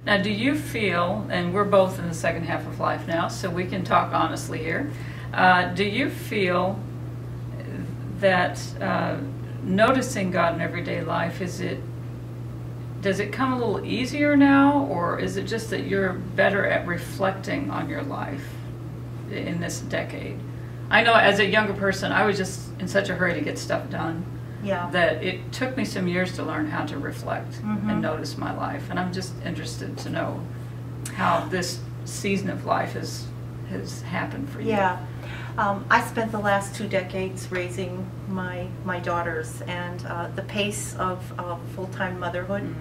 Now, do you feel, and we're both in the second half of life now, so we can talk honestly here, do you feel that noticing God in everyday life, does it come a little easier now, or is it just that you're better at reflecting on your life in this decade? I know as a younger person, I was just in such a hurry to get stuff done. Yeah. That it took me some years to learn how to reflect and notice my life. And I'm just interested to know how this season of life has happened for you. Yeah. I spent the last 2 decades raising my daughters, and the pace of full-time motherhood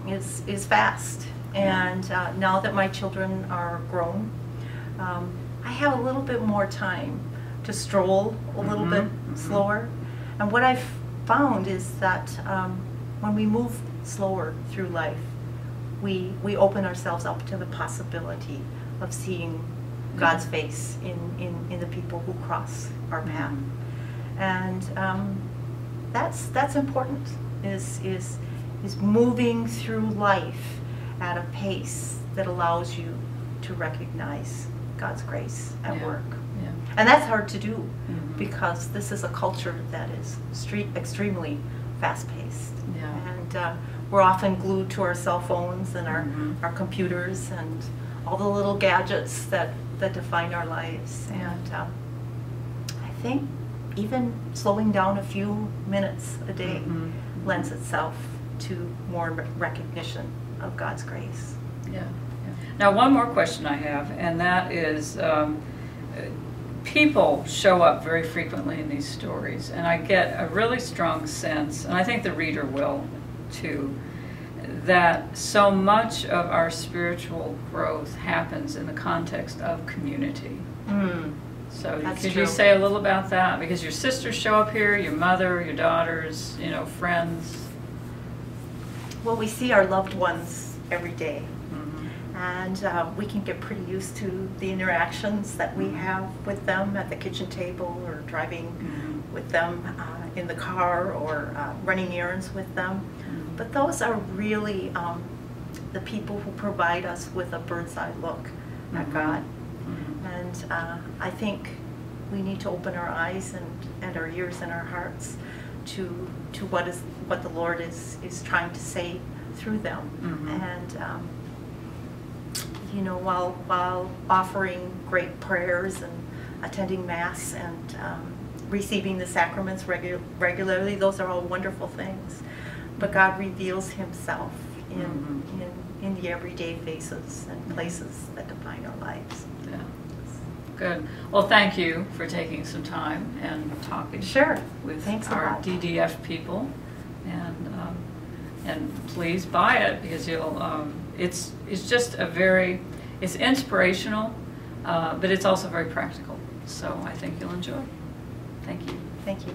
is fast. And now that my children are grown, I have a little bit more time to stroll a little bit slower. And what I've found is that when we move slower through life, we open ourselves up to the possibility of seeing God's face in the people who cross our path. And that's important, is moving through life at a pace that allows you to recognize God's grace at work. Yeah. And that's hard to do because this is a culture that is extremely fast-paced. Yeah. And we're often glued to our cell phones and our computers and all the little gadgets that define our lives. And I think even slowing down a few minutes a day lends itself to more recognition of God's grace. Yeah. Now, one more question I have, and that is, people show up very frequently in these stories, and I get a really strong sense, and I think the reader will too, that so much of our spiritual growth happens in the context of community. So could you say a little about that? Because your sisters show up here, your mother, your daughters, friends. Well, we see our loved ones every day. And we can get pretty used to the interactions that we have with them at the kitchen table, or driving with them in the car, or running errands with them. But those are really the people who provide us with a bird's eye look at God. And I think we need to open our eyes and our ears and our hearts to what the Lord is trying to say through them. And while offering great prayers and attending Mass and receiving the sacraments regularly, those are all wonderful things. But God reveals Himself in the everyday faces and places that define our lives. Yeah. Good. Well, thank you for taking some time and talking with our DDF people, and please buy it, because you'll. It's just it's inspirational, but it's also very practical. So I think you'll enjoy. Thank you. Thank you.